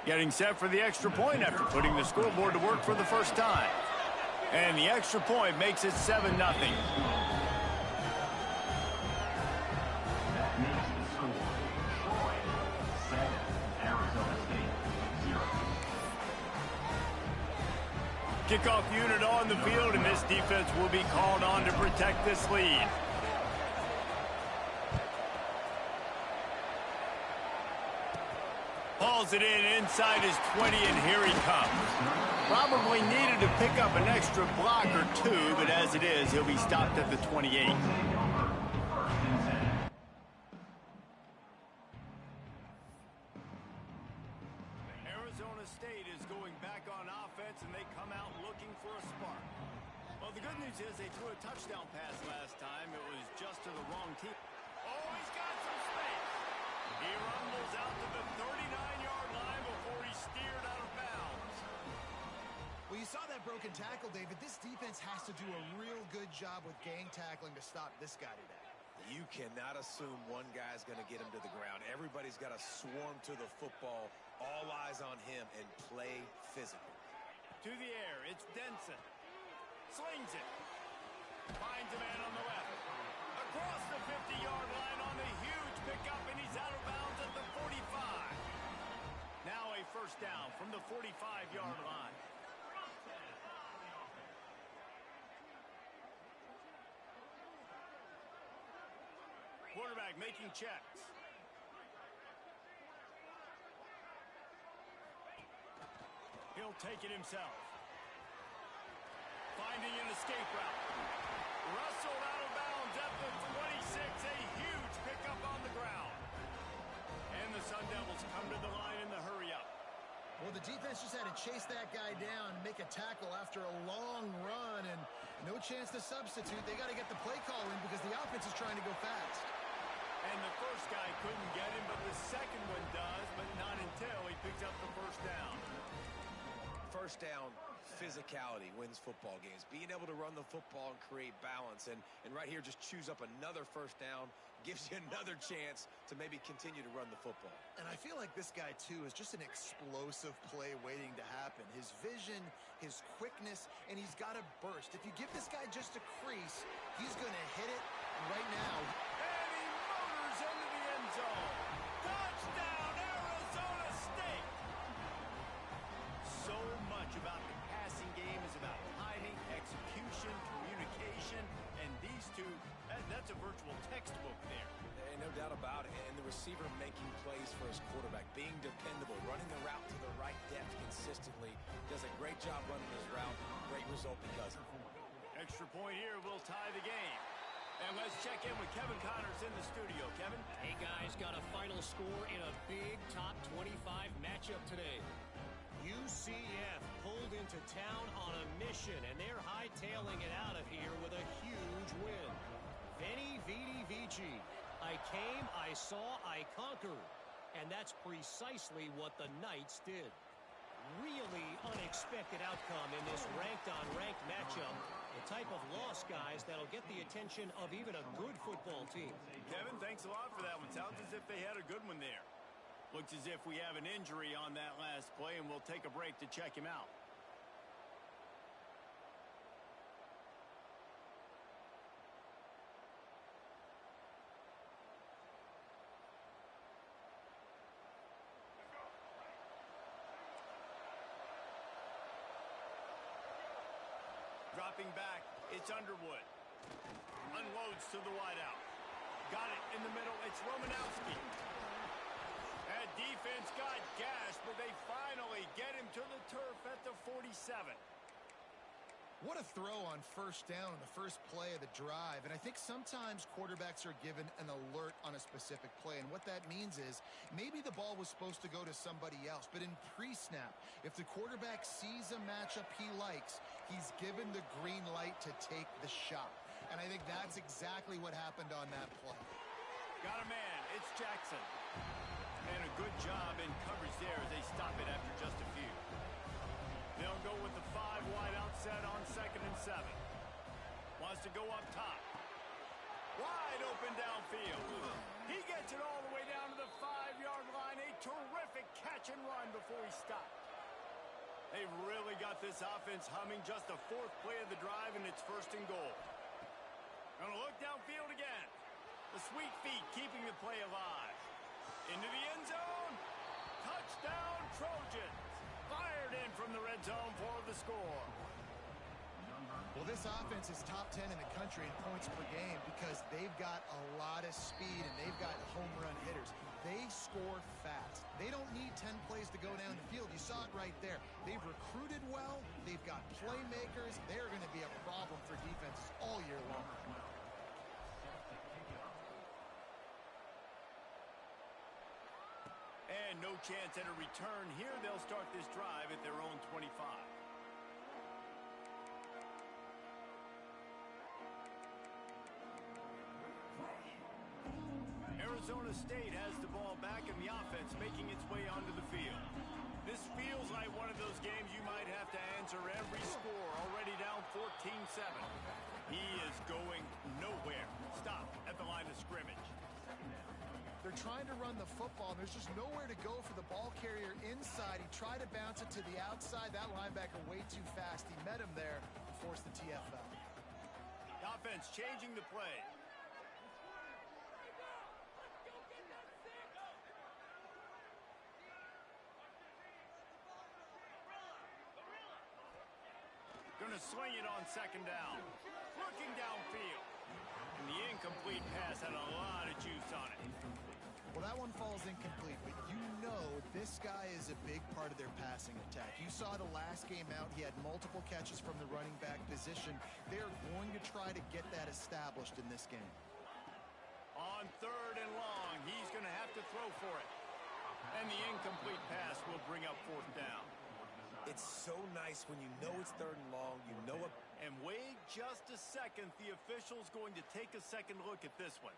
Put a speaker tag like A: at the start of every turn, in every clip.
A: Getting set for the extra point after putting the scoreboard to work for the first time. And the extra point makes it 7-0. Kickoff unit on the field, and this defense will be called on to protect this lead. Hauls it in inside his 20, and here he comes. Probably needed to pick up an extra block or two, but as it is, he'll be stopped at the 28. Arizona State is going back on offense, and they come out looking for a spark. Well, the good news is they threw a touchdown pass last time. It was just to the wrong team. Oh, he's got some space. He rumbles out to the 39-yard line before he's steered out of bounds.
B: Well, you saw that broken tackle, David. This defense has to do a real good job with gang tackling to stop this guy today.
C: You cannot assume one guy's going to get him to the ground. Everybody's got to swarm to the football, all eyes on him, and play physical.
A: To the air, it's Denson. Slings it. Finds a man on the left. Across the 50-yard line on the huge pickup, and he's out of bounds at the 45. Now a first down from the 45-yard line. Quarterback making checks. He'll take it himself. Finding an escape route. Rustled out of bounds at the 26. A huge pickup on the ground. And the Sun Devils come to the line in the hurry-up.
B: Well, the defense just had to chase that guy down, make a tackle after a long run, and no chance to substitute. They got to get the play call in because the offense is trying to go fast.
A: And the first guy couldn't get him, but the second one does, but not until he picks up the first down.
C: First down, physicality wins football games. Being able to run the football and create balance. And right here, just choose up another first down, gives you another chance to maybe continue to run the football.
B: And I feel like this guy, too, is just an explosive play waiting to happen. His vision, his quickness, and he's got a burst. If you give this guy just a crease, he's going to hit it right now.
A: And he motors into the end zone. Touchdown, Arizona State! So much about the passing game is about timing, execution, communication, and these two, that's a virtual textbook there.
C: And no doubt about it. And the receiver making plays for his quarterback, being dependable, running the route to the right depth consistently, does a great job running his route. Great result because of it.
A: Extra point here will tie the game. And let's check in with Kevin Connors in the studio. Kevin?
D: Hey, guys, got a final score in a big top 25 matchup today. UCF pulled into town on a mission, and they're hightailing it out of here with a huge win. Veni, Vidi, Vici. I came, I saw, I conquered. And that's precisely what the Knights did. Really unexpected outcome in this ranked-on-ranked matchup. The type of loss, guys, that'll get the attention of even a good football team.
A: Kevin, thanks a lot for that one. Sounds as if they had a good one there. Looks as if we have an injury on that last play, and we'll take a break to check him out. Dropping back, it's Underwood. Unloads to the wideout. Got it in the middle, it's Romanowski. That defense got gashed, but they finally get him to the turf at the 47.
B: What a throw on first down on the first play of the drive. And I think sometimes quarterbacks are given an alert on a specific play. And what that means is maybe the ball was supposed to go to somebody else. But in pre-snap, if the quarterback sees a matchup he likes, he's given the green light to take the shot. And I think that's exactly what happened on that play.
A: Got a man. It's Jackson. And a good job in coverage there as they stop it after just a few. They'll go with the 5 wide out set on 2nd and 7. Wants to go up top. Wide open downfield. He gets it all the way down to the 5-yard line. A terrific catch and run before he stopped. They've really got this offense humming. Just the fourth play of the drive, and it's first and goal. Gonna look downfield again. The sweet feet keeping the play alive. Into the end zone. Touchdown, Trojans. Fired in from the red zone for the score.
B: Well, this offense is top 10 in the country in points per game because they've got a lot of speed and they've got home run hitters. They score fast. They don't need 10 plays to go down the field. You saw it right there. They've recruited well. They've got playmakers. They're going to be a problem for defenses all year long.
A: And no chance at a return here. They'll start this drive at their own 25. Arizona State has the ball back in the offense, making its way onto the field. This feels like one of those games you might have to answer every score. Already down 14-7. He is going nowhere. Stop at the line of scrimmage.
B: They're trying to run the football, and there's just nowhere to go for the ball carrier inside. He tried to bounce it to the outside. That linebacker way too fast. He met him there and forced the TFL.
A: The offense changing the play. Going to swing it on second down. Looking downfield. And the incomplete pass had a lot of juice on it.
B: Well, that one falls incomplete, but you know this guy is a big part of their passing attack. You saw the last game out. He had multiple catches from the running back position. They're going to try to get that established in this game.
A: On third and long, he's going to have to throw for it. And the incomplete pass will bring up fourth down.
C: It's so nice when you know it's third and long, you know it.
A: And wait just a second. The official's going to take a second look at this one.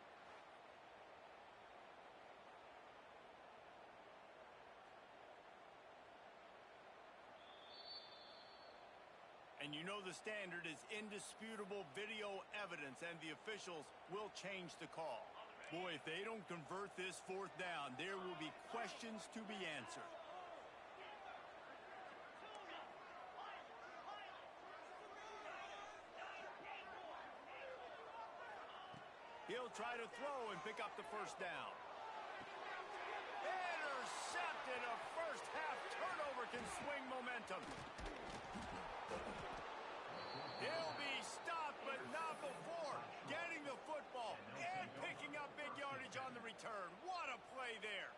A: And you know the standard is indisputable video evidence, and the officials will change the call. Boy, if they don't convert this fourth down, there will be questions to be answered. He'll try to throw and pick up the first down. Intercepted. A first half turnover can swing momentum. He'll be stopped, but not before getting the football and picking up big yardage on the return. What a play there.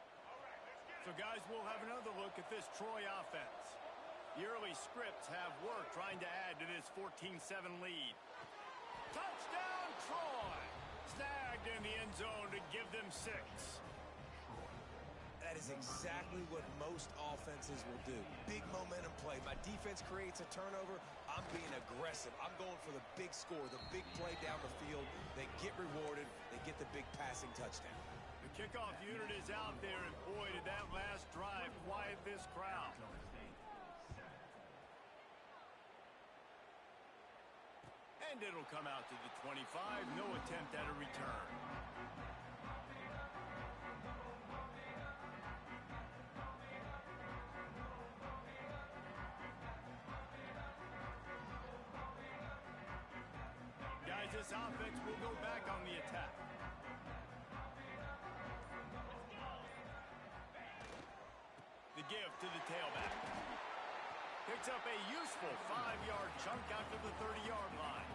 A: So, guys, we'll have another look at this Troy offense. The early scripts have worked trying to add to this 14-7 lead. Touchdown, Troy! Snagged in the end zone to give them 6.
C: That is exactly what most offenses will do. Big momentum play. My defense creates a turnover. I'm being aggressive. I'm going for the big score, the big play down the field. They get rewarded. They get the big passing touchdown.
A: The kickoff unit is out there, and boy, did that last drive quiet this crowd. And it'll come out to the 25. No attempt at a return. Guys, this offense will go back on the attack. The give to the tailback. Picks up a useful 5-yard chunk out to the 30-yard line.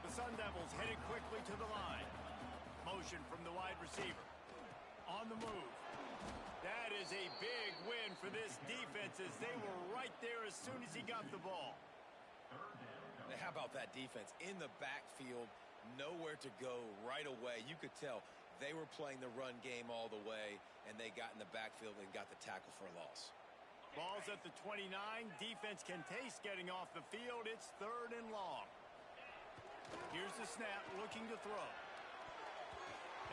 A: The Sun Devils headed quickly to the line. Motion from the wide receiver. On the move. That is a big win for this defense as they were right there as soon as he got the ball.
C: How about that defense? In the backfield, nowhere to go right away. You could tell they were playing the run game all the way, and they got in the backfield and got the tackle for a loss.
A: Ball's at the 29. Defense can taste getting off the field. It's third and long. Here's the snap, looking to throw.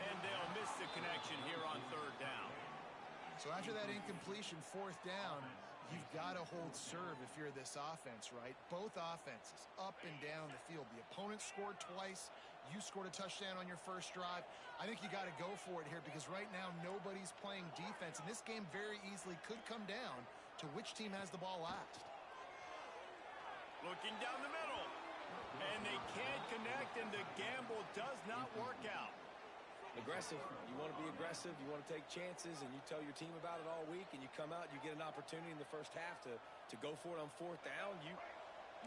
A: And they'll miss the connection here on third down.
B: So after that incompletion, fourth down, you've got to hold serve if you're this offense, right? Both offenses, up and down the field. The opponent scored twice. you scored a touchdown on your first drive. I think you got to go for it here because right now nobody's playing defense, and this game very easily could come down to which team has the ball last.
A: Looking down the middle, and they can't connect, and the gamble does not work out.
C: Aggressive. You want to be aggressive. You want to take chances, and you tell your team about it all week, and you come out, you get an opportunity in the first half to go for it on fourth down. You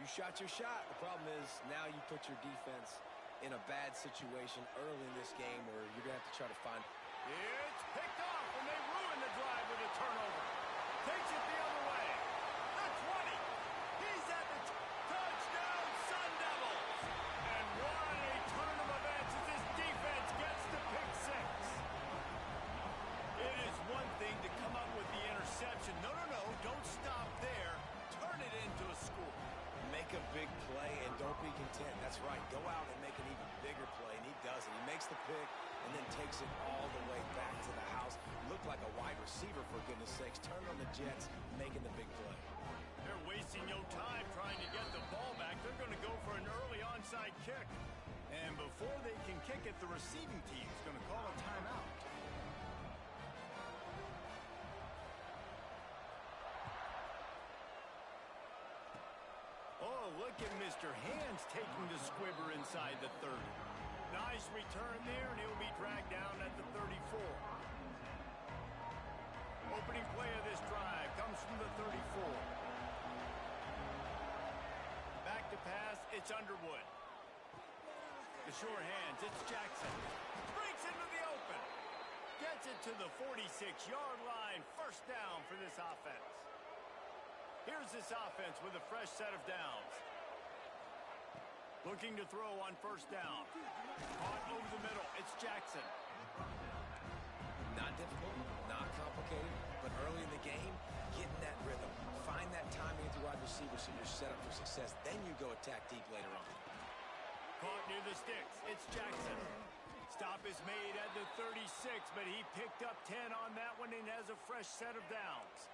C: shot your shot. The problem is now you put your defense in a bad situation early in this game where you're going to have to try to find.
A: It's picked off, and they ruin the drive with a turnover. Takes it the other way. The 20. He's at the touchdown, Sun Devils. And what a turn of events as this defense gets to pick six. It is one thing to come up with the interception. No, don't stop there. Turn it into a score.
C: Make a big play and don't be content. That's right. Go out and make an even bigger play, and he does it. He makes the pick and then takes it all the way back to the house. Looked like a wide receiver, for goodness sakes. Turned on the Jets, making the big play.
A: They're wasting no time trying to get the ball back. They're going to go for an early onside kick. And before they can kick it, the receiving team is going to call a timeout. Oh, look at Mr. Hands taking the squibber inside the 30. Nice return there, and he'll be dragged down at the 34. Opening play of this drive comes from the 34. Back to pass, it's Underwood. The sure hands, it's Jackson. Breaks into the open. Gets it to the 46-yard line. First down for this offense. Here's this offense with a fresh set of downs. Looking to throw on first down. Caught over the middle. It's Jackson.
C: Not difficult, not complicated, but early in the game, getting that rhythm. Find that timing at the wide receiver so you're set up for success. Then you go attack deep later on.
A: Caught near the sticks. It's Jackson. Stop is made at the 36, but he picked up 10 on that one and has a fresh set of downs.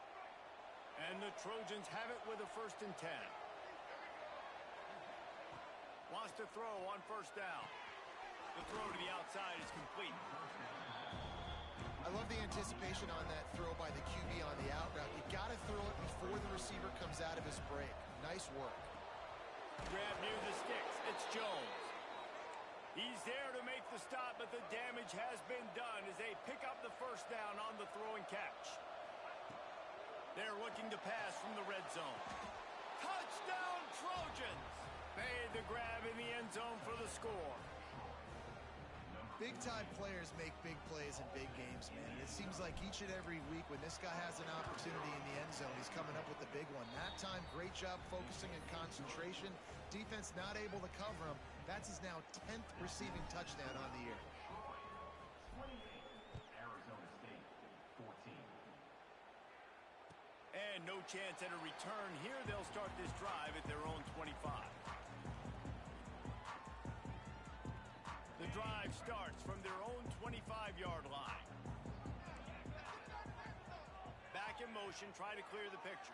A: And the Trojans have it with a 1st and 10. Wants to throw on first down. The throw to the outside is complete.
B: I love the anticipation on that throw by the QB on the out route. You got to throw it before the receiver comes out of his break. Nice work.
A: Grab near the sticks. It's Jones. He's there to make the stop, but the damage has been done as they pick up the first down on the throw and catch. They're looking to pass from the red zone. Touchdown, Trojans! Made the grab in the end zone for the score.
B: Big-time players make big plays in big games, man. And it seems like each and every week when this guy has an opportunity in the end zone, he's coming up with the big one. That time, great job focusing and concentration. Defense not able to cover him. That's his now 10th receiving touchdown on the year.
E: Arizona State, 14.
A: And no chance at a return here. They'll start this drive at their own 25. The drive starts from their own 25-yard line. Back in motion, try to clear the picture.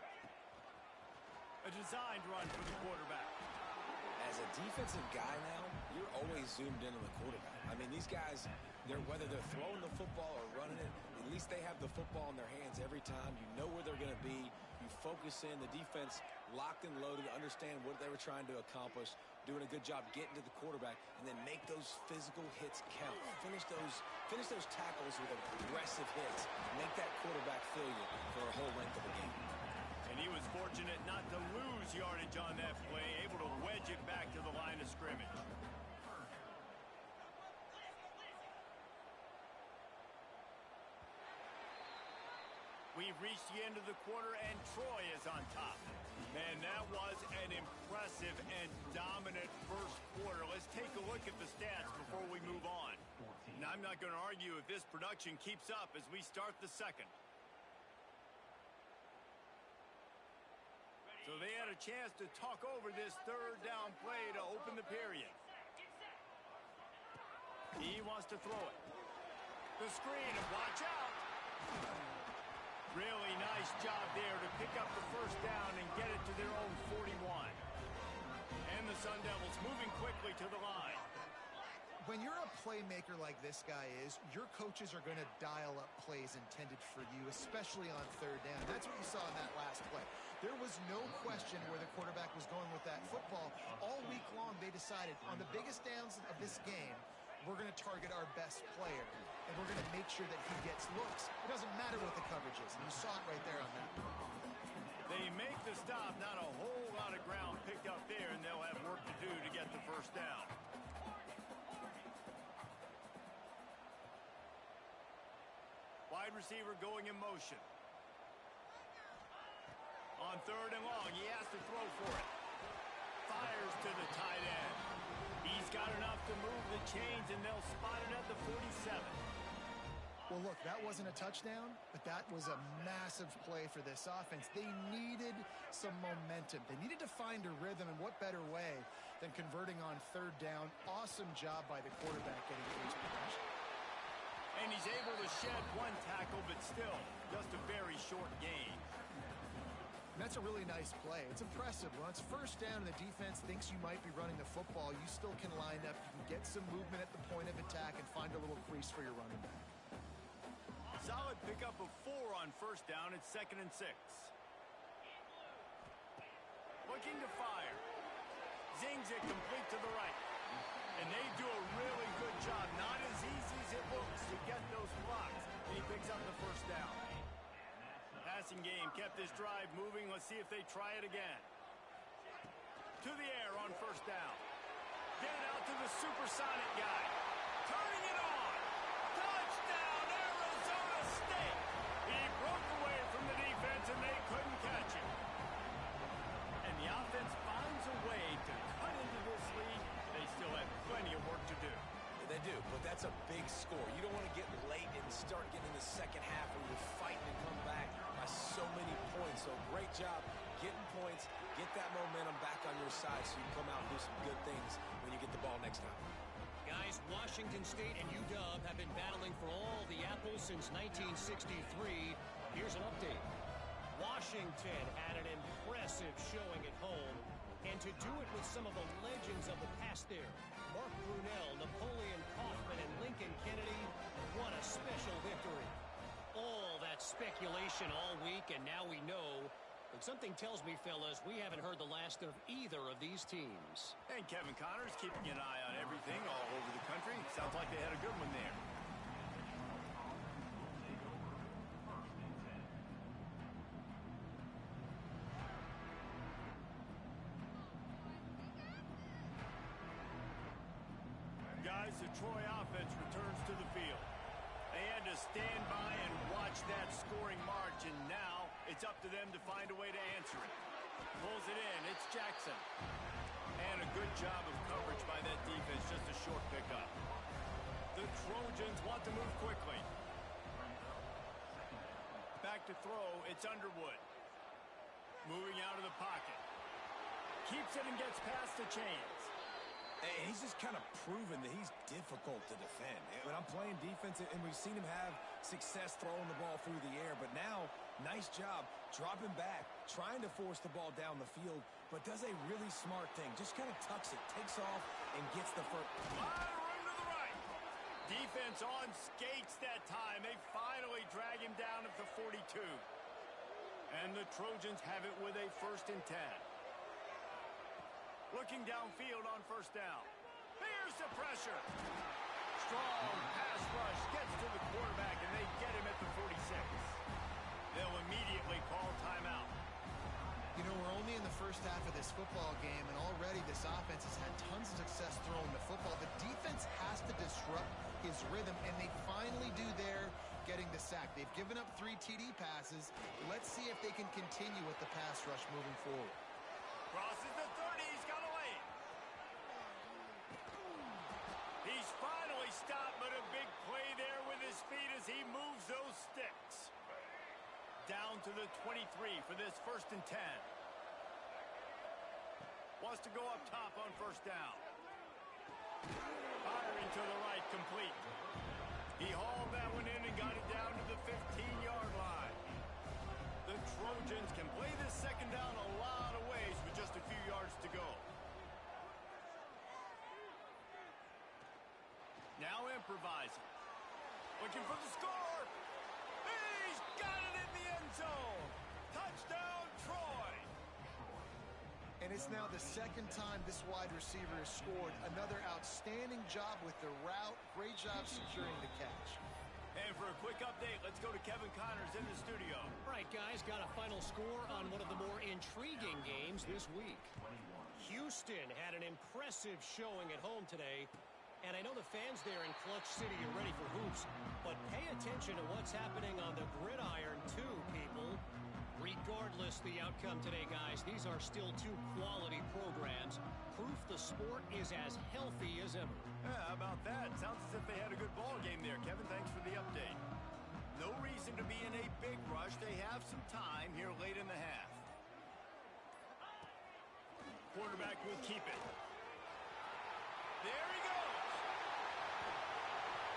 A: A designed run for the quarterback.
C: As a defensive guy now, you're always zoomed in on the quarterback. I mean, these guys, whether they're throwing the football or running it, at least they have the football in their hands every time. You know where they're going to be. You focus in. The defense locked and loaded, understand what they were trying to accomplish, doing a good job getting to the quarterback, and then make those physical hits count. Finish those tackles with aggressive hits. Make that quarterback feel you for a whole length of the game.
A: And he was fortunate not to lose yardage on that play, able to wedge it back to the line of scrimmage. We've reached the end of the quarter, and Troy is on top. Man, that was an impressive and dominant first quarter. Let's take a look at the stats before we move on. And I'm not going to argue if this production keeps up as we start the second. So they had a chance to talk over this third down play to open the period. He wants to throw it. The screen, and watch out. Really nice job there to pick up the first down and get it to their own 41. And the Sun Devils moving quickly to the line.
B: When you're a playmaker like this guy is, your coaches are going to dial up plays intended for you, especially on third down. That's what you saw in that last play. There was no question where the quarterback was going with that football. All week long, they decided on the biggest downs of this game, we're going to target our best player, and we're going to make sure that he gets looks. It doesn't matter what the coverage is, and you saw it right there on that.
A: They make the stop, not a whole lot of ground picked up there, and they'll have work to do to get the first down. Wide receiver going in motion. On third and long, he has to throw for it. Fires to the tight end. He's got enough to move the chains, and they'll spot it at the 47.
B: Well, look, that wasn't a touchdown, but that was a massive play for this offense. They needed some momentum. They needed to find a rhythm, and what better way than converting on third down. Awesome job by the quarterback getting through his progression.
A: And he's able to shed one tackle, but still just a very short gain.
B: And that's a really nice play. It's impressive. When it's first down and the defense thinks you might be running the football, you still can line up. You can get some movement at the point of attack and find a little crease for your running back.
A: Solid pickup of 4 on first down. It's 2nd and 6. Looking to fire. Zings it complete to the right. And they do a really good job. Not as easy as it looks to get those blocks. And he picks up the first down. Passing game kept this drive moving. Let's see if they try it again. To the air on first down. Get it out to the supersonic guy. Turning it on. Touchdown, Arizona State. He broke away from the defense and they couldn't catch him. And the offense finds a way to cut into this lead. They still have plenty of work to do.
C: They do, but that's a big score. You don't want to get late and start getting in the second half where you're fighting to come back by so many points. So great job getting points, get that momentum back on your side so you can come out and do some good things when you get the ball next time.
D: Guys, Washington State and UW have been battling for all the apples since 1963. Here's an update. Washington had an impressive showing at home, and to do it with some of the legends of the past there, Mark Brunell, Napoleon Kaufman, and Lincoln Kennedy, what a special victory. All that speculation all week, and now we know. But something tells me, fellas, we haven't heard the last of either of these teams.
A: And Kevin Connors keeping an eye on everything all over the country. Sounds like they had a good one there. Guys, the Troy offense returns to the field. They had to stand by and watch that scoring march, and now it's up to them to find a way to answer it. Pulls it in. It's Jackson. And a good job of coverage by that defense. Just a short pickup. The Trojans want to move quickly. Back to throw. It's Underwood. Moving out of the pocket. Keeps it and gets past the chains.
C: And he's just kind of proven that he's difficult to defend. When I'm playing defense, and we've seen him have success throwing the ball through the air, but now, nice job dropping back, trying to force the ball down the field, but does a really smart thing. Just kind of tucks it, takes off, and gets the first.
A: Room to the right. Defense on skates that time. They finally drag him down at the 42. And the Trojans have it with a 1st and 10. Looking downfield on first down. Here's the pressure. Strong pass rush gets to the quarterback, and they get him at the 46. They'll immediately call timeout.
B: You know, we're only in the first half of this football game, and already this offense has had tons of success throwing the football. The defense has to disrupt his rhythm, and they finally do there, getting the sack. They've given up 3 TD passes. Let's see if they can continue with the pass rush moving forward.
A: Crosses the 30. He's got a lane. He's finally stopped, but a big play there with his feet as he moves those sticks. Down to the 23 for this 1st and 10. Wants to go up top on first down. Firing to the right, complete. He hauled that one in and got it down to the 15-yard line. The Trojans can play this 2nd down a lot of ways with just a few yards to go. Now improvising. Looking for the score. He's got it in the end zone. Touchdown, Troy.
B: And it's now the second time this wide receiver has scored. Another outstanding job with the route. Great job securing the catch.
A: And for a quick update, let's go to Kevin Connors in the studio.
D: All right, guys, got a final score on one of the more intriguing games this week. Houston had an impressive showing at home today. And I know the fans there in Clutch City are ready for hoops, but pay attention to what's happening on the gridiron too, people. Regardless the outcome today, guys, these are still two quality programs. Proof the sport is as healthy as ever.
A: Yeah, how about that? Sounds as if they had a good ball game there. Kevin, thanks for the update. No reason to be in a big rush. They have some time here late in the half. Quarterback will keep it. There he goes.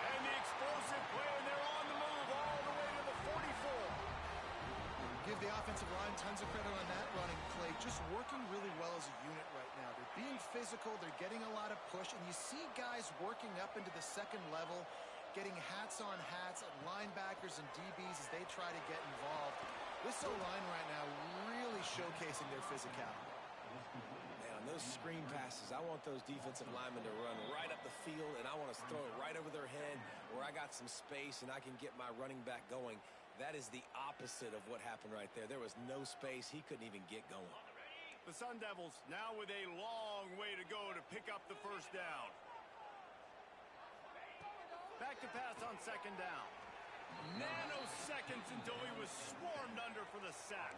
A: And the explosive play, and they're on the move all the way to the 44.
B: Give the offensive line tons of credit on that running play. Just working really well as a unit right now. They're being physical. They're getting a lot of push. And you see guys working up into the second level, getting hats on hats at linebackers and DBs as they try to get involved. This O-line right now really showcasing their physicality.
C: Those screen passes, I want those defensive linemen to run right up the field, and I want to throw it right over their head where I got some space and I can get my running back going. That is the opposite of what happened right there. There was no space. He couldn't even get going.
A: The Sun Devils now with a long way to go to pick up the first down. Back to pass on second down. Nanoseconds until he was swarmed under for the sack.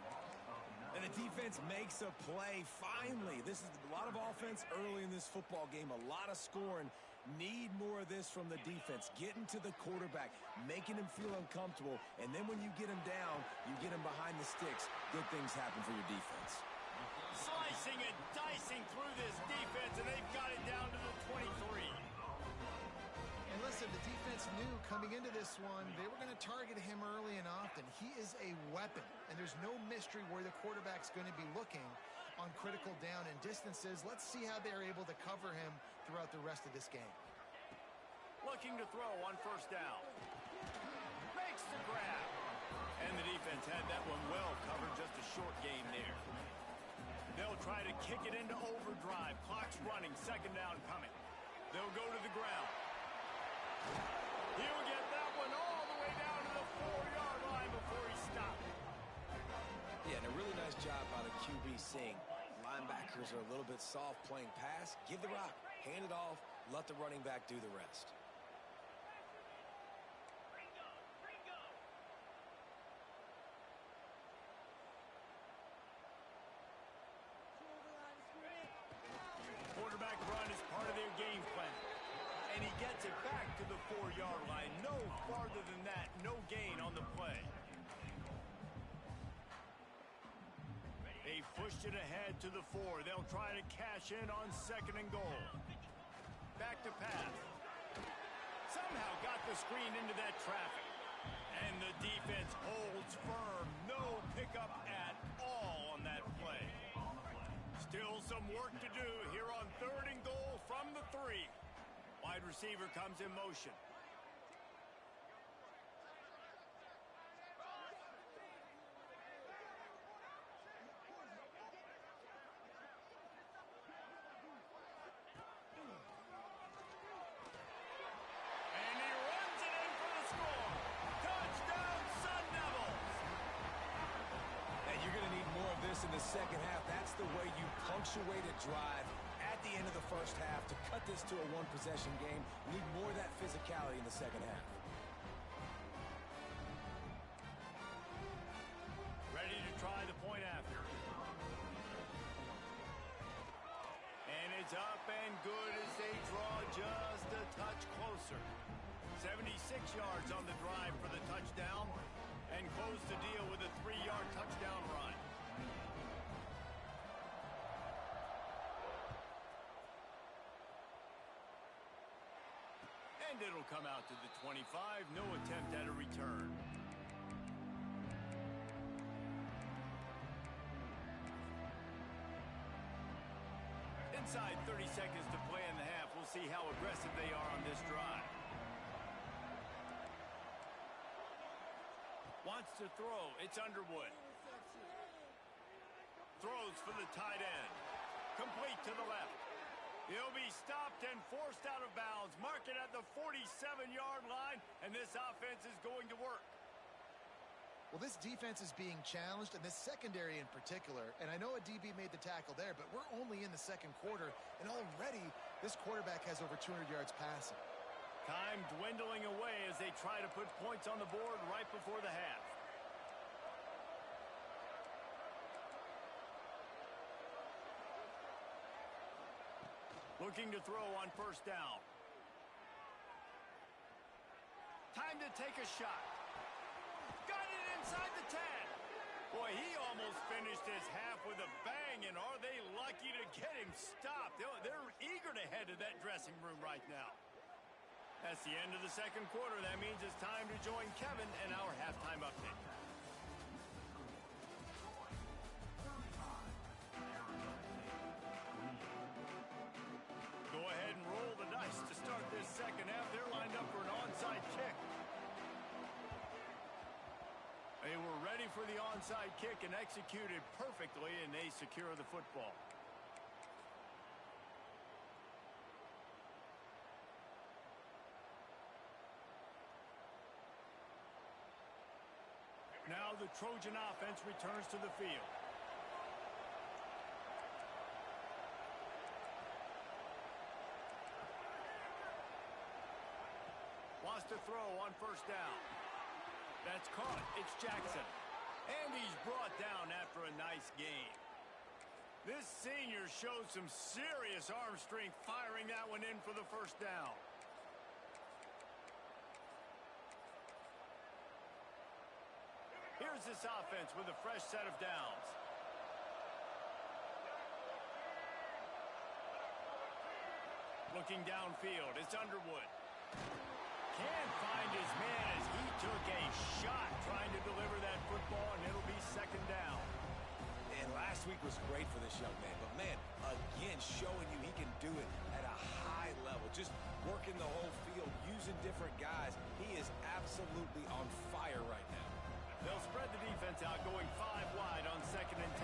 C: And the defense makes a play, finally. This is a lot of offense early in this football game, a lot of scoring. Need more of this from the defense. Getting to the quarterback, making him feel uncomfortable, and then when you get him down, you get him behind the sticks. Good things happen for your defense.
A: Slicing and dicing through this defense, and they've got it down to the 23.
B: And listen, the defense knew coming into this one, they were going to target him early and often. He is a weapon, and there's no mystery where the quarterback's going to be looking on critical down and distances. Let's see how they're able to cover him throughout the rest of this game.
A: Looking to throw on first down. Makes the grab. And the defense had that one well covered, just a short gain there. They'll try to kick it into overdrive. Clock's running, second down coming. They'll go to the ground. He'll get that one all the way down to the 4-yard line before he stopped.
C: Yeah, and a really nice job by the QB seeing linebackers are a little bit soft playing pass. Give the rock, hand it off, let the running back do the rest.
A: Quarterback run is part of their game plan. And he gets it back to the 4-yard line. No farther than that. No gain on the play. They pushed it ahead to the 4. They'll try to cash in on second and goal. Back to pass. Somehow got the screen into that traffic. And the defense holds firm. No pickup at all on that play. Still some work to do here on third and goal from the 3. Wide receiver comes in motion. And he runs it in for the score. Touchdown, Sun Devils!
C: And you're going to need more of this in the second half. That's the way you punctuate a drive at the end of the first half to cut this to a one-possession game. You need more of that physicality in the second half.
A: Ready to try the point after. And it's up and good as they draw just a touch closer. 76 yards on the drive for the touchdown, and close the deal with a 3-yard touchdown run. And it'll come out to the 25. No attempt at a return. Inside 30 seconds to play in the half. We'll see how aggressive they are on this drive. Wants to throw. It's Underwood. Throws for the tight end. Complete to the left. He'll be stopped and forced out of bounds. Mark it at the 47-yard line, and this offense is going to work.
B: Well, this defense is being challenged, and this secondary in particular. And I know a DB made the tackle there, but we're only in the second quarter, and already this quarterback has over 200 yards passing.
A: Time dwindling away as they try to put points on the board right before the half. Looking to throw on first down. Time to take a shot. Got it inside the 10. Boy, he almost finished his half with a bang, and are they lucky to get him stopped? They're eager to head to that dressing room right now. That's the end of the second quarter. That means it's time to join Kevin and our halftime update. Go ahead and roll the dice to start this second half. They're lined up for an onside kick. They were ready for the onside kick and executed perfectly, and they secure the football. Now the Trojan offense returns to the field. Wants to throw on first down. That's caught. It's Jackson. And he's brought down after a nice gain. This senior showed some serious arm strength firing that one in for the first down. Here's this offense with a fresh set of downs. Looking downfield, it's Underwood. Can't find his man as he took a shot trying to deliver that football, and it'll be second down.
C: And last week was great for this young man. But, man, again, showing you he can do it at a high level. Just working the whole field, using different guys. He is absolutely on fire right now.
A: They'll spread the defense out, going 5 wide on 2nd and 10.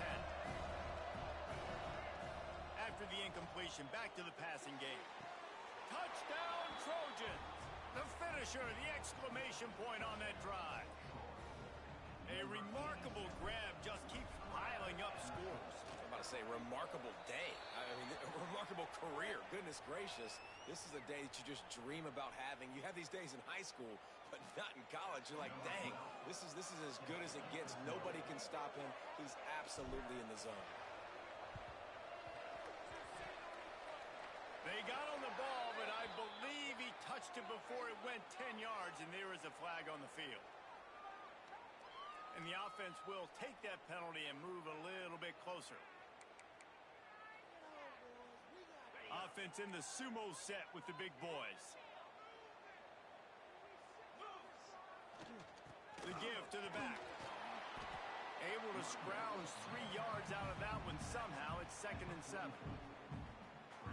A: After the incompletion, back to the passing game. Touchdown, Trojans! The finisher, the exclamation point on that drive. A remarkable grab just keeps piling up scores.
C: I'm about to say remarkable day. I mean, a remarkable career. Goodness gracious. This is a day that you just dream about having. You have these days in high school, but not in college. You're like, dang, this is as good as it gets. Nobody can stop him. He's absolutely in the zone.
A: They got on the ball, but I believe he touched it before it went 10 yards, and there is a flag on the field. And the offense will take that penalty and move a little bit closer. Offense in the sumo set with the big boys. The give to the back. Able to scrounge 3 yards out of that one somehow. It's 2nd and 7.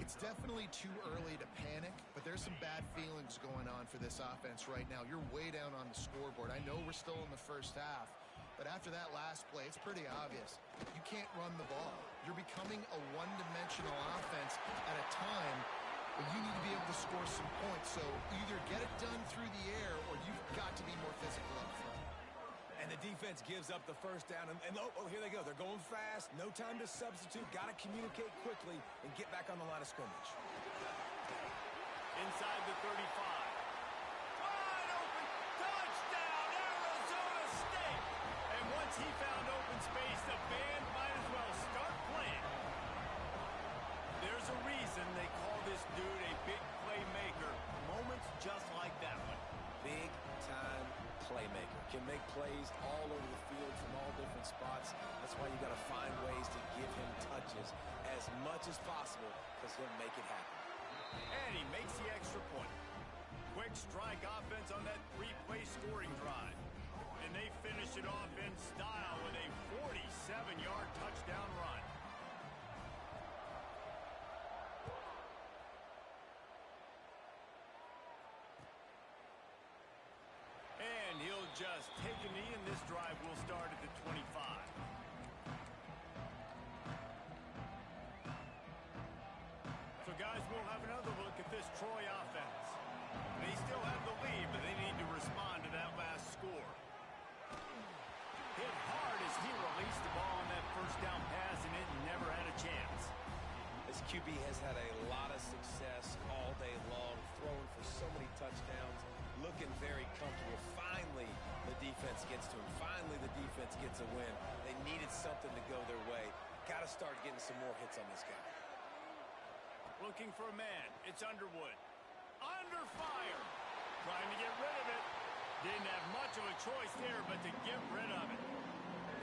B: It's definitely too early to panic, but there's some bad feelings going on for this offense right now. You're way down on the scoreboard. I know we're still in the first half, but after that last play, it's pretty obvious. You can't run the ball. You're becoming a one-dimensional offense at a time when you need to be able to score some points. So either get it done through the air or you've got to be more physical up front.
C: And the defense gives up the first down. And here they go. They're going fast. No time to substitute. Got to communicate quickly and get back on the line of scrimmage.
A: Inside the 35. Wide open. Touchdown, Arizona State. And once he found open space, the band might as well start playing. There's a reason they call this dude a big playmaker. Moments just like that one.
C: Big time playmaker. Can make plays all over the field from all different spots. That's why you got to find ways to give him touches as much as possible because he'll make it happen.
A: And he makes the extra point. Quick strike offense on that 3-play scoring drive. And they finish it off in style with a 47-yard touchdown run. And he'll just take a knee, and this drive will start at the 25. So, guys, we'll have another look at this Troy offense. They still have the lead, but they need to respond to that last score. Hit hard as he released the ball on that first down pass, and it never had a chance.
C: This QB has had a lot of success all day long, throwing for so many touchdowns, looking very comfortable. Finally, the defense gets to him. Finally, the defense gets a win. They needed something to go their way. Got to start getting some more hits on this guy.
A: Looking for a man. It's Underwood. Under fire. Trying to get rid of it. Didn't have much of a choice there, but to get rid of it.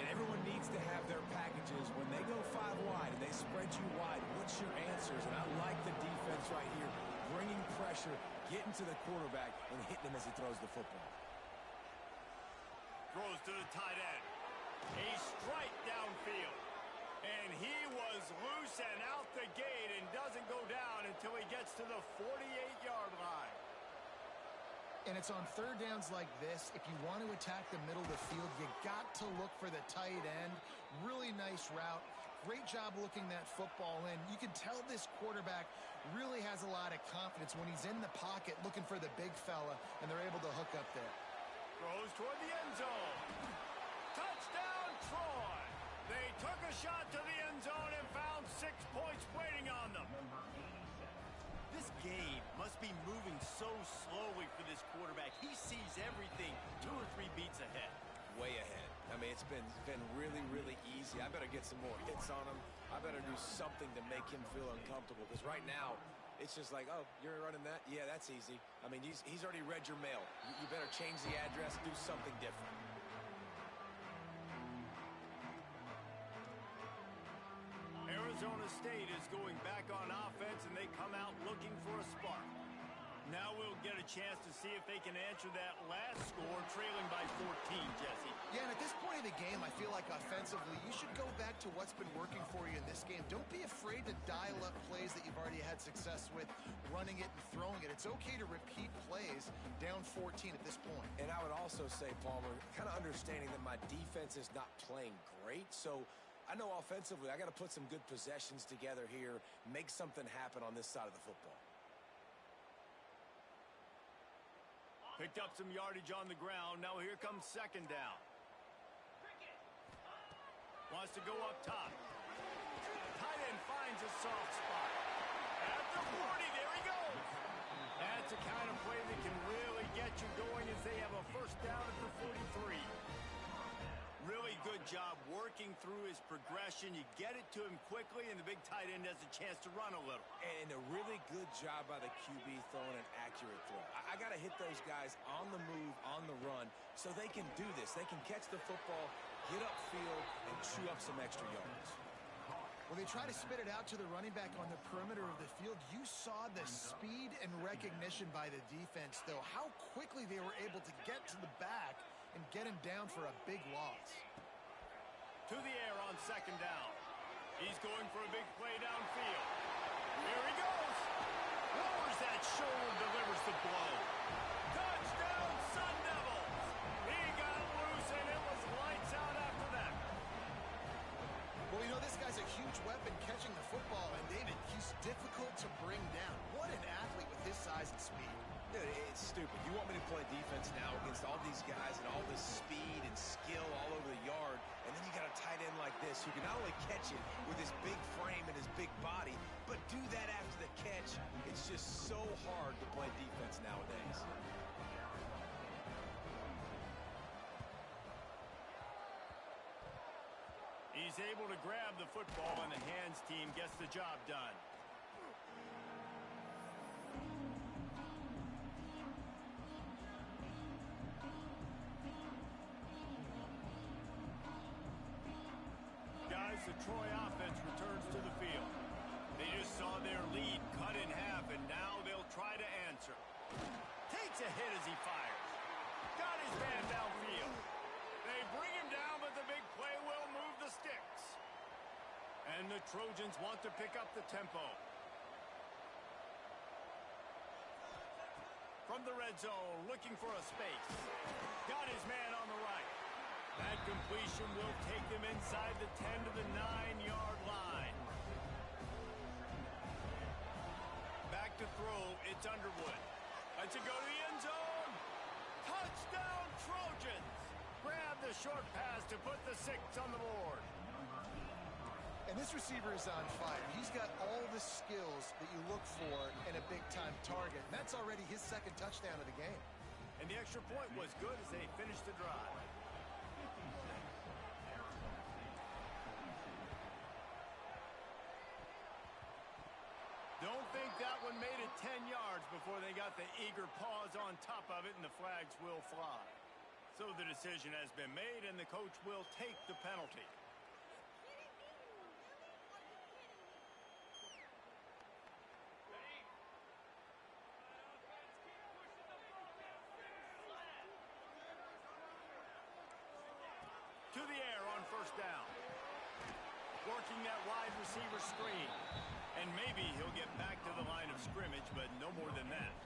C: And everyone needs to have their packages. When they go 5 wide and they spread you wide, what's your answers? And I like the defense right here, bringing pressure, getting to the quarterback, and hitting him as he throws the football.
A: Throws to the tight end. A strike downfield. And he was loose and out the gate and doesn't go down until he gets to the 48-yard line.
B: And it's on third downs like this. If you want to attack the middle of the field, you got to look for the tight end. Really nice route. Great job looking that football in. You can tell this quarterback really has a lot of confidence when he's in the pocket looking for the big fella, and they're able to hook up there.
A: Throws toward the end zone. Touchdown, Troy. They took a shot to the end zone and found 6 points waiting on them. This game must be moving so slowly for this quarterback. He sees everything 2 or 3 beats ahead.
C: Way ahead. I mean, it's been really, really easy. I better get some more hits on him. I better do something to make him feel uncomfortable, because right now it's just like, oh, you're running that? Yeah, that's easy. I mean, he's already read your mail. You better change the address, do something different.
A: Arizona State is going back on offense, and they come out looking for a spark. Now we'll get a chance to see if they can answer that last score, trailing by 14, Jesse.
B: Yeah, and at this point of the game, I feel like offensively, you should go back to what's been working for you in this game. Don't be afraid to dial up plays that you've already had success with, running it and throwing it. It's okay to repeat plays down 14 at this point.
C: And I would also say, Palmer, kind of understanding that my defense is not playing great, so I know offensively I got to put some good possessions together here, make something happen on this side of the football.
A: Picked up some yardage on the ground. Now here comes second down. Wants to go up top. Tight end finds a soft spot. At the 40, there he goes. That's the kind of play that can really get you going as they have a first down at the 43. Really good job working through his progression. You get it to him quickly, and the big tight end has a chance to run a little.
C: And a really good job by the QB throwing an accurate throw. I got to hit those guys on the move, on the run, so they can do this. They can catch the football, get upfield, and chew up some extra yards.
B: When they try to spit it out to the running back on the perimeter of the field, you saw the speed and recognition by the defense, though. How quickly they were able to get to the back and get him down for a big loss.
A: To the air on second down. He's going for a big play downfield. Here he goes. Lowers that shoulder, delivers the blow. Touchdown, Sun Devils. He got loose, and it was lights out after that.
B: Well, you know, this guy's a huge weapon catching the football, and David, he's difficult to bring down. What an athlete with his size and speed.
C: Dude, it's stupid. You want me to play defense now against all these guys and all this speed and skill all over the yard, and then you got a tight end like this who can not only catch it with his big frame and his big body, but do that after the catch. It's just so hard to play defense nowadays.
A: He's able to grab the football, and the hands team gets the job done. The Troy offense returns to the field. They just saw their lead cut in half, and now they'll try to answer. Takes a hit as he fires. Got his man downfield. They bring him down, but the big play will move the sticks. And the Trojans want to pick up the tempo. From the red zone, looking for a space. Got his man on the right. That completion will take them inside the 10 to the 9-yard line. Back to throw, it's Underwood. Lets it go to the end zone. Touchdown, Trojans! Grab the short pass to put the 6 on the board.
B: And this receiver is on fire. He's got all the skills that you look for in a big-time target. And that's already his second touchdown of the game.
A: And the extra point was good as they finished the drive. Don't think that one made it 10 yards before they got the eager paws on top of it, and the flags will fly. So the decision has been made, and the coach will take the penalty. To the air on first down. Working that wide receiver screen. And maybe he'll get back to the line of scrimmage, but no more than that.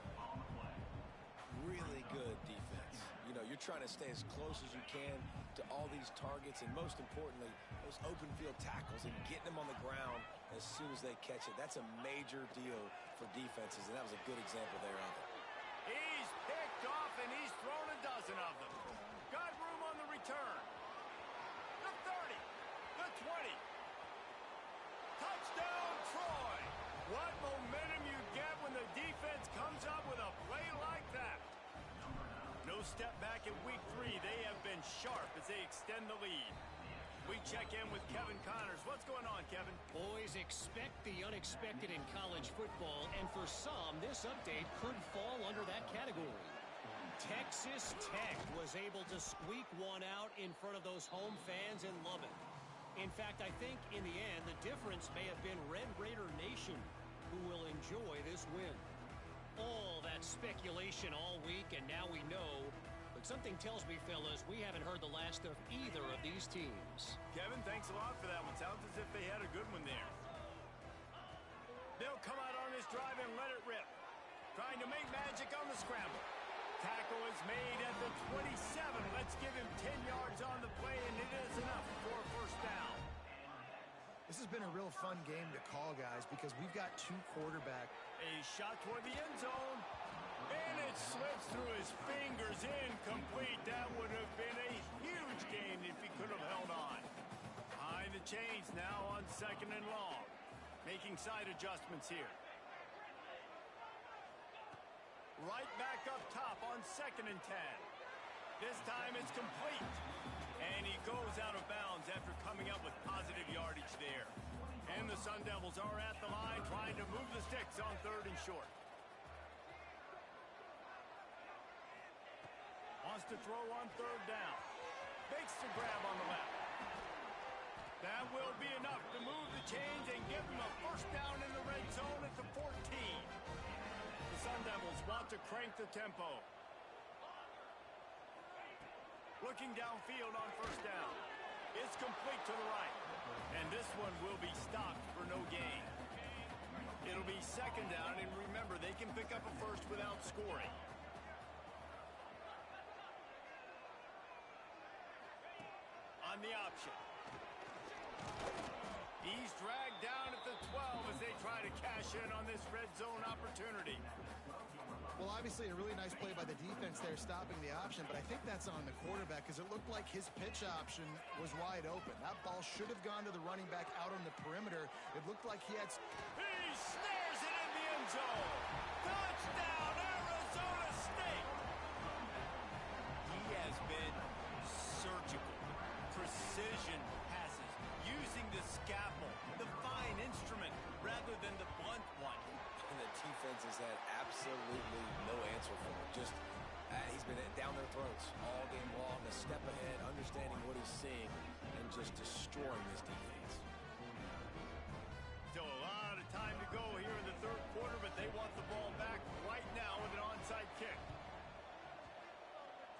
C: Really good defense. You know, you're trying to stay as close as you can to all these targets, and most importantly, those open field tackles and getting them on the ground as soon as they catch it. That's a major deal for defenses, and that was a good example there of it.
A: He's picked off, and he's thrown a dozen of them. Got room on the return. The 30, the 20. Touchdown, Troy! What momentum you get when the defense comes up with a play like that. No step back in week 3. They have been sharp as they extend the lead. We check in with Kevin Connors. What's going on, Kevin?
D: Boys, expect the unexpected in college football, and for some, this update could fall under that category. Texas Tech was able to squeak one out in front of those home fans in Lubbock. In fact, I think in the end, the difference may have been Red Raider Nation, who will enjoy this win. All that speculation all week, and now we know. But something tells me, fellas, we haven't heard the last of either of these teams.
A: Kevin, thanks a lot for that one. Sounds as if they had a good one there. They'll come out on this drive and let it rip. Trying to make magic on the scramble. Tackle is made at the 27. Let's give him 10 yards on the play, and it is enough for a first down.
B: This has been a real fun game to call, guys, because we've got two quarterbacks.
A: A shot toward the end zone, and it slips through his fingers, incomplete. That would have been a huge gain if he could have held on. Behind the chains now on 2nd and long. Making side adjustments here. Right back up top on 2nd and 10. This time it's complete. And he goes out of bounds after coming up with positive yardage there. And the Sun Devils are at the line trying to move the sticks on 3rd and short. Wants to throw on 3rd down. Makes the grab on the left. That will be enough to move the chains and give them a first down in the red zone at the 14. The Sun Devils want to crank the tempo. Looking downfield on first down. It's complete to the right. And this one will be stopped for no gain. It'll be 2nd down, and remember, they can pick up a first without scoring. On the option. He's dragged down at the 12 as they try to cash in on this red zone opportunity.
B: Well, obviously a really nice play by the defense there stopping the option, but I think that's on the quarterback because it looked like his pitch option was wide open. That ball should have gone to the running back out on the perimeter. It looked like he had...
A: He snares it in the end zone. Touchdown, Arizona State. He has been surgical. Precision passes. Using the scalpel, the fine instrument, rather than the blunt one.
C: And the defense has had absolutely no answer for him. Just, he's been down their throats all game long, a step ahead, understanding what he's seeing, and just destroying this defense.
A: Still a lot of time to go here in the 3rd quarter, but they want the ball back right now with an onside kick.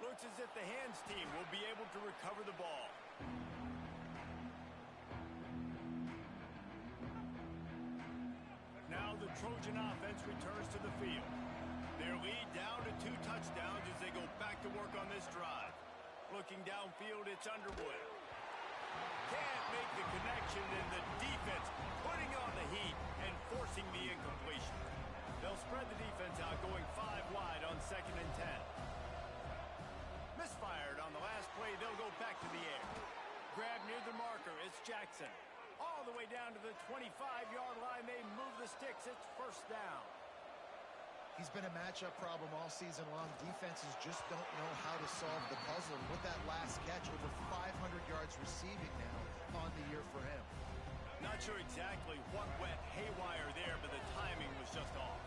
A: Looks as if the hands team will be able to recover the ball. Now the Trojan offense returns to the field. They Their lead down to 2 touchdowns as they go back to work on this drive. Looking downfield, it's Underwood. Can't make the connection, and the defense putting on the heat and forcing the incompletion. They'll spread the defense out, going 5 wide on 2nd and 10. Misfired on the last play. They'll go back to the air. Grab near the marker. It's Jackson. All the way down to the 25-yard line. They move the sticks. It's 1st down.
B: He's been a matchup problem all season long. Defenses just don't know how to solve the puzzle. And with that last catch, over 500 yards receiving now on the year for him.
A: Not sure exactly what went haywire there, but the timing was just off.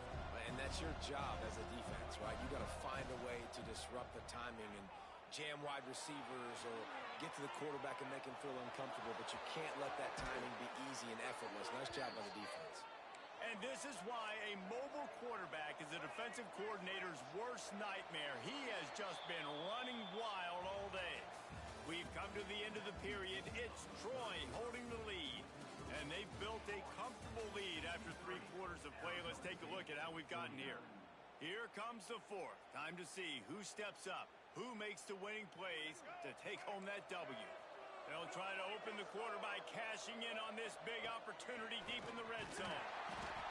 C: And that's your job as a defense, right? You got to find a way to disrupt the timing and jam wide receivers or get to the quarterback and make him feel uncomfortable, but you can't let that timing be easy and effortless. Nice job by the defense.
A: And this is why a mobile quarterback is a defensive coordinator's worst nightmare. He has just been running wild all day. We've come to the end of the period. It's Troy holding the lead. And they've built a comfortable lead after 3 quarters of play. Let's take a look at how we've gotten here. Here comes the 4th. Time to see who steps up, who makes the winning plays to take home that W. They'll try to open the quarter by cashing in on this big opportunity deep in the red zone.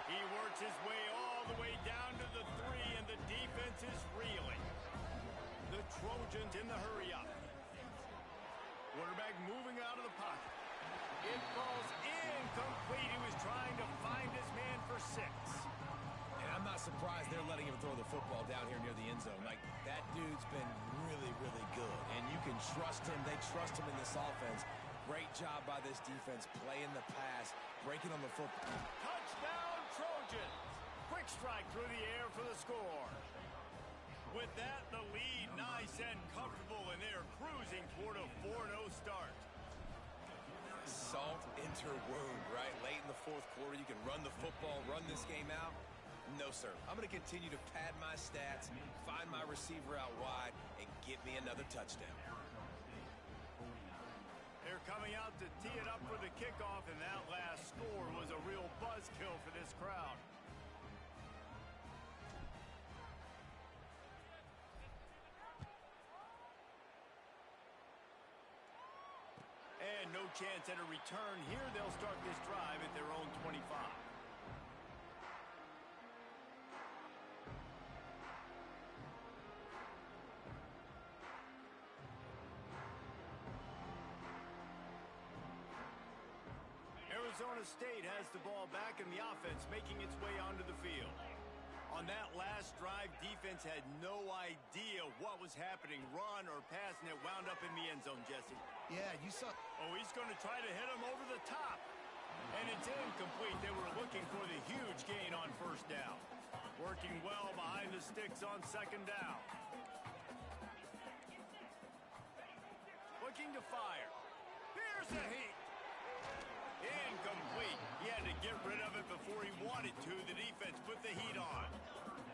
A: He works his way all the way down to the 3, and the defense is reeling. The Trojans in the hurry-up. Quarterback moving out of the pocket. It falls incomplete. He was trying to find his man for 6.
C: And I'm not surprised they're letting him throw the football down here near the end zone. Like, that dude's been really, really good. And you can trust him. They trust him in this offense. Great job by this defense playing the pass, breaking on the football.
A: Touchdown, Trojans. Quick strike through the air for the score. With that, the lead nice and comfortable, and they're cruising toward a 4-0 start.
C: Salt into wound, right? Late in the 4th quarter, you can run the football, run this game out. No, sir. I'm going to continue to pad my stats, find my receiver out wide, and get me another touchdown.
A: They're coming out to tee it up for the kickoff, and that last score was a real buzzkill for this crowd. And no chance at a return here. They'll start this drive at their own 25. Arizona State has the ball back, and the offense making its way onto the field. On that last drive, defense had no idea what was happening, run or pass, and it wound up in the end zone, Jesse.
B: Yeah, you saw.
A: Oh, he's going to try to hit him over the top. And it's incomplete. They were looking for the huge gain on 1st down. Working well behind the sticks on 2nd down. Looking to fire. Here's the heat. Incomplete. He had to get rid of it before he wanted to. The defense put the heat on.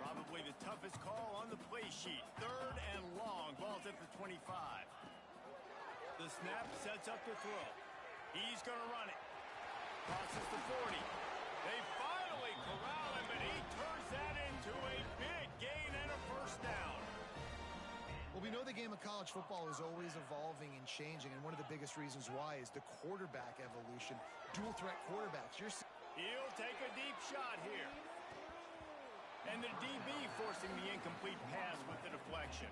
A: Probably the toughest call on the play sheet. 3rd and long. Ball's at the 25. The snap sets up the throw. He's going to run it. Crosses the 40. They finally corral him, and he turns that into a big gain and a 1st down.
B: Well, we know the game of college football is always evolving and changing, and one of the biggest reasons why is the quarterback evolution. Dual threat quarterbacks.
A: He'll take a deep shot here. And the DB forcing the incomplete pass with the deflection.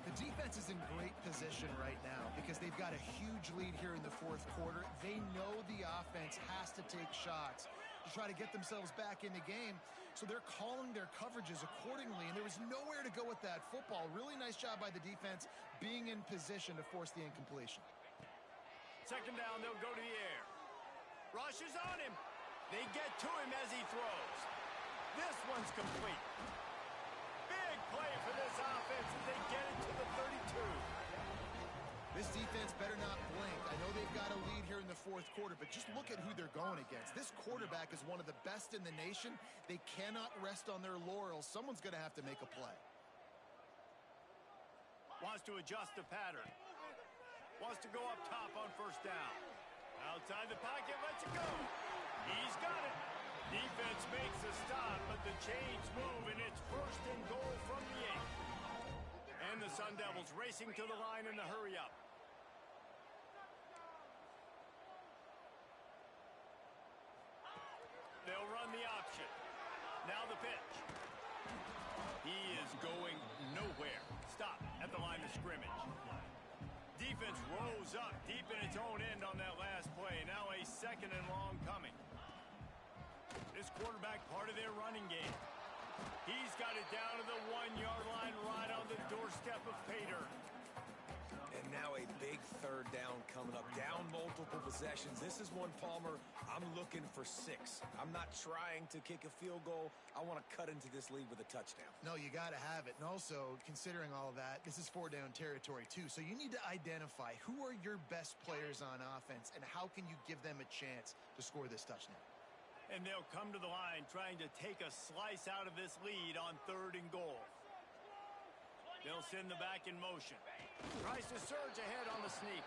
B: The defense is in great position right now because they've got a huge lead here in the 4th quarter. They know the offense has to take shots to try to get themselves back in the game. So they're calling their coverages accordingly, and there was nowhere to go with that football. Really nice job by the defense being in position to force the incompletion.
A: 2nd down, they'll go to the air. Rush is on him. They get to him as he throws. This one's complete. Big play for this offense as they get it to the 32.
B: This defense better not blink. I know they've got a lead here in the 4th quarter, but just look at who they're going against. This quarterback is one of the best in the nation. They cannot rest on their laurels. Someone's going to have to make a play.
A: Wants to adjust the pattern. Wants to go up top on 1st down. Outside the pocket, lets it go. He's got it. Defense makes a stop, but the chains move, and it's first and goal from the 8. And the Sun Devils racing to the line in the hurry-up. They'll run the option. Now the pitch. He is going nowhere. Stop at the line of scrimmage. Defense rose up deep in its own end on that last play. Now a second and long coming. This quarterback part of their running game. He's got it down to the 1-yard line right on the doorstep of pay dirt.
C: And now a big third down coming up. Down multiple possessions. This is one, Palmer, I'm looking for 6. I'm not trying to kick a field goal. I want to cut into this lead with a touchdown.
B: No, you got to have it. And also, considering all of that, this is 4-down territory too. So you need to identify who are your best players on offense and how can you give them a chance to score this touchdown.
A: And they'll come to the line trying to take a slice out of this lead on 3rd and goal. They'll send the back in motion. Tries to surge ahead on the sneak.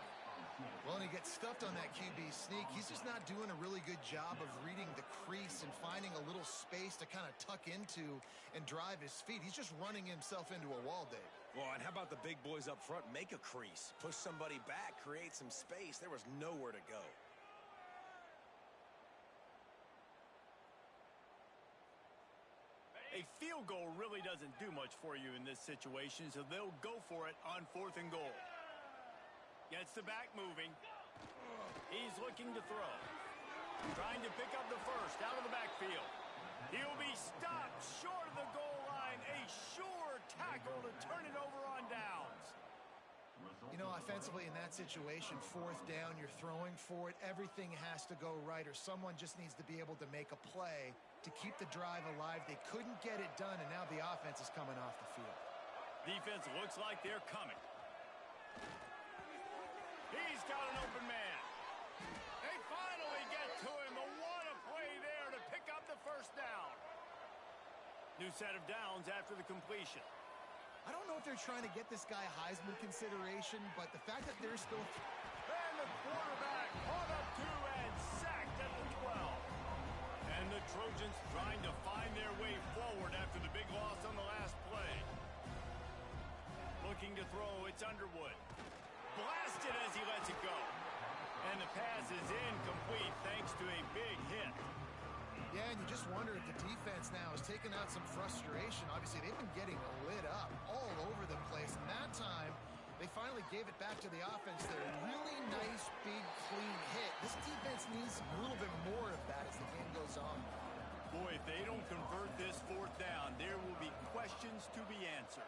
B: Well, and he gets stuffed on that QB sneak. He's just not doing a really good job of reading the crease and finding a little space to kind of tuck into and drive his feet. He's just running himself into a wall, Dave.
C: Well, and how about the big boys up front? Make a crease. Push somebody back. Create some space. There was nowhere to go.
A: A field goal really doesn't do much for you in this situation, so they'll go for it on 4th and goal. Gets the back moving. He's looking to throw. Trying to pick up the first out of the backfield. He'll be stopped short of the goal line. A sure tackle to turn it over on downs.
B: You know, offensively in that situation, 4th down, you're throwing for it. Everything has to go right, or someone just needs to be able to make a play to keep the drive alive. They couldn't get it done, and now the offense is coming off the field.
A: Defense looks like they're coming. He's got an open man. They finally get to him. What a play there to pick up the first down. New set of downs after the completion.
B: I don't know if they're trying to get this guy Heisman consideration, but the fact that they're still...
A: And the quarterback caught up to and sacked at the 12. And the Trojans trying to find their way forward after the big loss on the last play. Looking to throw, it's Underwood. Blasted as he lets it go. And the pass is incomplete thanks to a big hit.
B: Yeah, and you just wonder if the defense now has taken out some frustration. Obviously, they've been getting lit up all over the place. And that time, they finally gave it back to the offense there. Really nice, big, clean hit. This defense needs a little bit more of that as the game goes on.
A: Boy, if they don't convert this 4th down, there will be questions to be answered.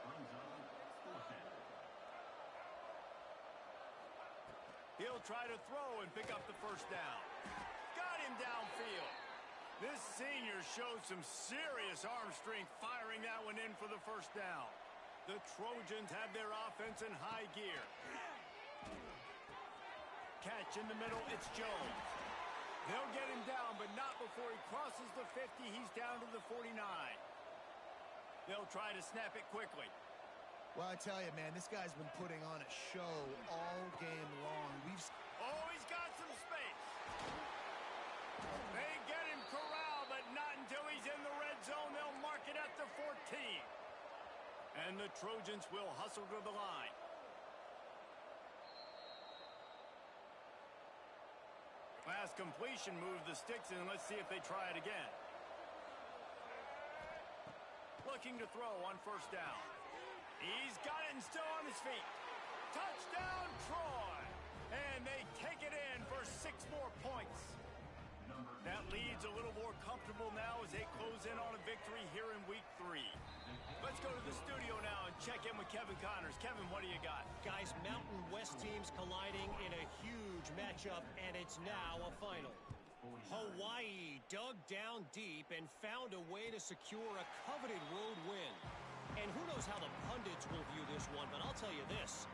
A: He'll try to throw and pick up the first down. Got him downfield. This senior showed some serious arm strength firing that one in for the first down. The Trojans have their offense in high gear. Catch in the middle, it's Jones. They'll get him down, but not before he crosses the 50. He's down to the 49. They'll try to snap it quickly.
B: Well, I tell you, man, this guy's been putting on a show all game long.
A: Oh, he's got some space. They get him corralled, but not until he's in the red zone. They'll mark it at the 14. And the Trojans will hustle to the line. Last completion moved the sticks in. Let's see if they try it again. Looking to throw on 1st down. He's got it and still on his feet. Touchdown, Troy! And they take it in for 6 more points. That lead's a little more comfortable now as they close in on a victory here in week 3. Let's go to the studio now and check in with Kevin Connors. Kevin, what do you got?
D: Guys, Mountain West teams colliding in a huge matchup, and it's now a final. Hawaii dug down deep and found a way to secure a coveted road win. And who knows how the pundits will view this one, but I'll tell you this.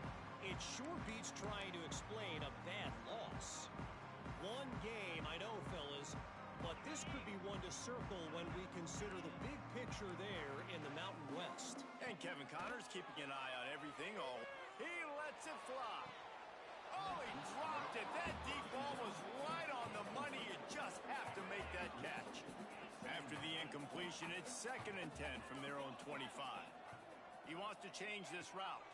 D: It sure beats trying to explain a bad loss. One game, I know, fellas, but this could be one to circle when we consider the big picture there in the Mountain West.
A: And Kevin Connors keeping an eye on everything. Oh, he lets it fly. Oh, he dropped it. That deep ball was right on the money. You just have to make that catch. After the incompletion, it's 2nd and 10 from their own 25. He wants to change this route.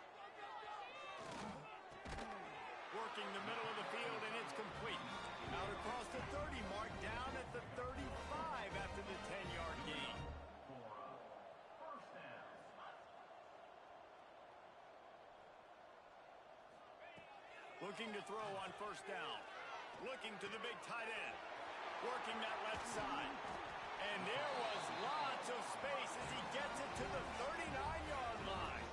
A: Working the middle of the field, and it's complete. Out across the 30 mark, down at the 35 after the 10-yard gain. Looking to throw on 1st down. Looking to the big tight end. Working that left side. And there was lots of space as he gets it to the 39-yard line.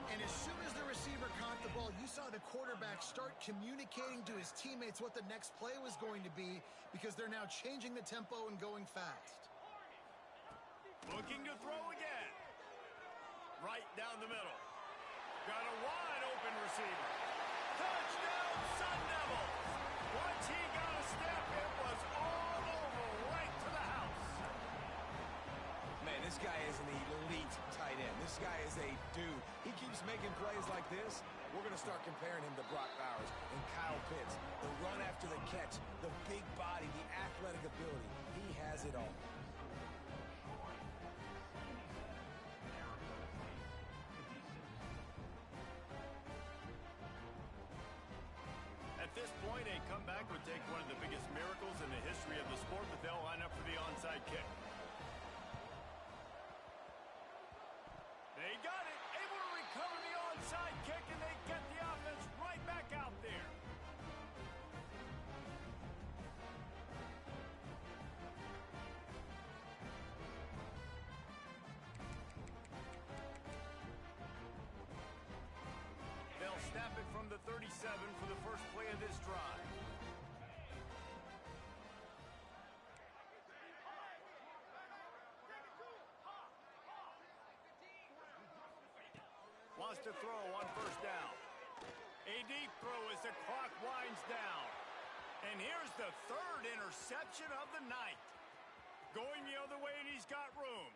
B: And as soon as the receiver caught the ball, you saw the quarterback start communicating to his teammates what the next play was going to be because they're now changing the tempo and going fast.
A: Looking to throw again. Right down the middle. Got a wide open receiver. Touchdown, Sun Devils! Once he got a step, it was all over, right to the house.
C: Man, this guy is an elite tight end. This guy is a dude. He keeps making plays like this. We're going to start comparing him to Brock Bowers and Kyle Pitts. The run after the catch, the big body, the athletic ability. He has it all.
A: At this point, a comeback would take one of the biggest miracles in the history of the sport, but they'll line up for the onside kick. They got it, able to recover the onside kick, and they get the offense right back out there. They'll snap it from the 37 for the first play of this drive. Wants to throw on 1st down. A deep throw as the clock winds down. And here's the 3rd interception of the night. Going the other way, and he's got room.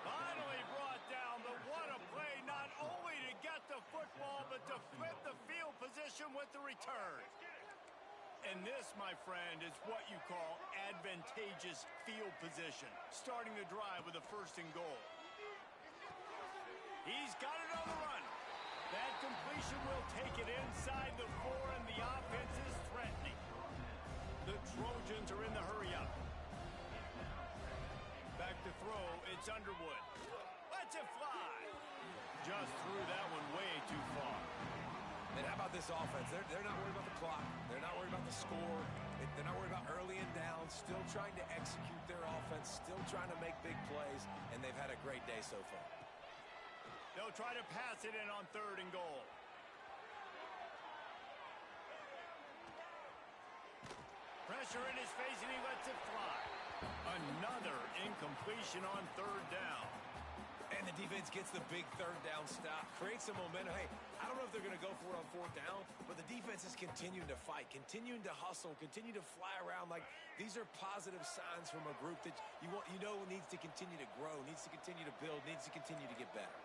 A: Finally brought down, but what a play, not only to get the football, but to flip the field position with the return. And this, my friend, is what you call advantageous field position, starting the drive with a 1st and goal. He's got it on the run. That completion will take it inside the 4, and the offense is threatening. The Trojans are in the hurry-up. Back to throw, it's Underwood. Lets it fly. Just threw that one way too far.
C: And how about this offense? They're not worried about the clock. They're not worried about the score. They're not worried about early and down. Still trying to execute their offense. Still trying to make big plays. And they've had a great day so far.
A: They'll try to pass it in on 3rd and goal. Pressure in his face, and he lets it fly. Another incompletion on 3rd down.
C: And the defense gets the big 3rd down stop. Creates some momentum. Hey, I don't know if they're going to go for it on 4th down, but the defense is continuing to fight, continuing to hustle, continue to fly around. Like, these are positive signs from a group that you know needs to continue to grow, needs to continue to build, needs to continue to get better.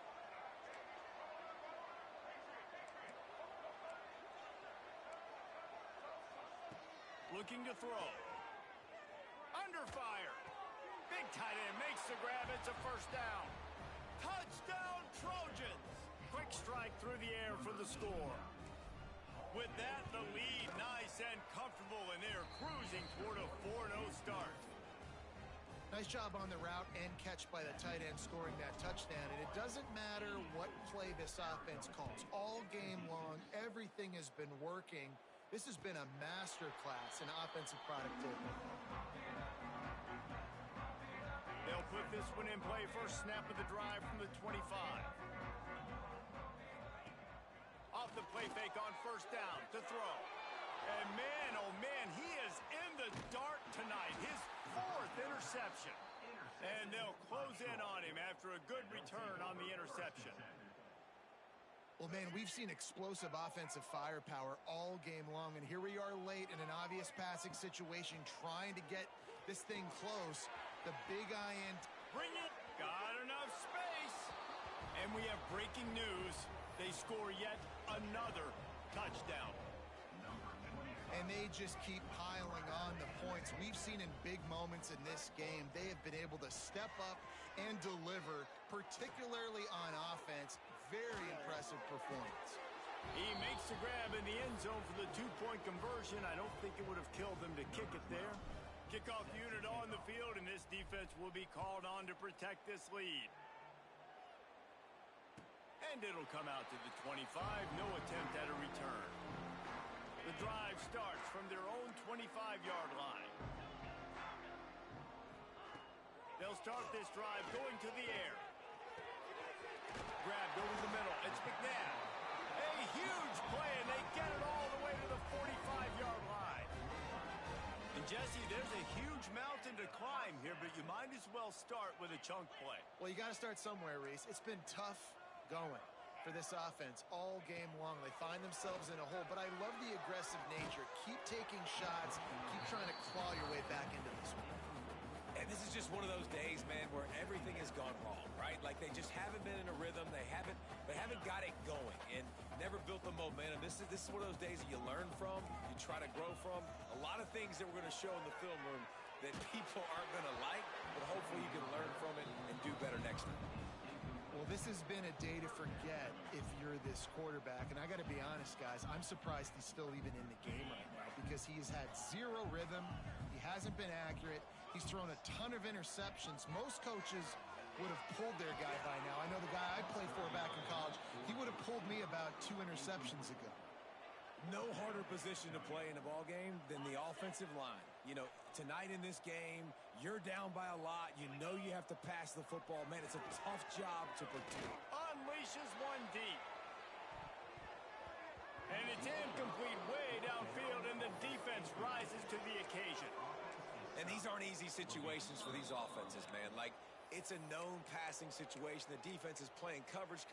A: Looking to throw. Under fire. Big tight end makes the grab. It's a 1st down. Touchdown, Trojans. Quick strike through the air for the score. With that, the lead nice and comfortable, and they're cruising toward a 4-0 start.
B: Nice job on the route and catch by the tight end scoring that touchdown. And it doesn't matter what play this offense calls. All game long, everything has been working. This has been a masterclass in offensive productivity.
A: They'll put this one in play. First snap of the drive from the 25. Off the play fake on 1st down to throw. And man, oh man, he is in the dark tonight. His 4th interception. And they'll close in on him after a good return on the interception.
B: Well, man, we've seen explosive offensive firepower all game long, and here we are late in an obvious passing situation trying to get this thing close. The big INT.
A: Bring it. Got enough space. And we have breaking news. They score yet another touchdown.
B: and they just keep piling on the points. We've seen in big moments in this game, they have been able to step up and deliver, particularly on offense. Very impressive performance.
A: He makes the grab in the end zone for the two-point conversion. I don't think it would have killed them to kick it there. Kickoff unit on the field, and this defense will be called on to protect this lead. And it'll come out to the 25. No attempt at a return. The drive starts from their own 25-yard line. They'll start this drive going to the air. Grabbed over the middle. It's McNabb. A huge play, and they get it all the way to the 45-yard line. And Jesse, there's a huge mountain to climb here, but you might as well start with a chunk play.
B: Well, you got to start somewhere, Reese. It's been tough going for this offense all game long. They find themselves in a hole, but I love the aggressive nature. Keep taking shots. Keep trying to claw your way back into this one.
C: And this is just one of those days, man, where everything has gone wrong, right? Like they just haven't been in a rhythm. They haven't got it going and never built the momentum. This is one of those days that you learn from, you try to grow from. A lot of things that we're going to show in the film room that people aren't going to like, but hopefully you can learn from it and do better next time.
B: Well, this has been a day to forget if you're this quarterback. And I got to be honest, guys, I'm surprised he's still even in the game right now because he has had zero rhythm. He hasn't been accurate. He's thrown a ton of interceptions. Most coaches would have pulled their guy by now. I know the guy I played for back in college, he would have pulled me about 2 interceptions ago.
C: No harder position to play in a ball game than the offensive line. You know, tonight in this game, you're down by a lot. You know you have to pass the football. Man, it's a tough job to protect.
A: Unleashes one deep. And it's incomplete way downfield, and the defense rises to the occasion.
C: And these aren't easy situations for these offenses, man. Like, it's a known passing situation. The defense is playing coverage.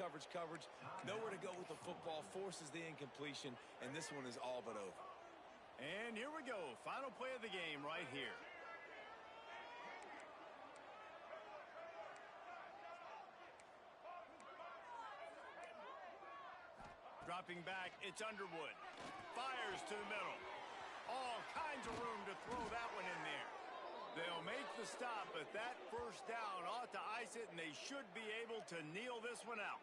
C: Nowhere to go with the football, forces the incompletion, and this one is all but over.
A: And here we go. Final play of the game right here. Dropping back, it's Underwood. Fires to the middle. All kinds of room to throw that one in there. They'll make the stop, but that first down ought to ice it, and they should be able to kneel this one out.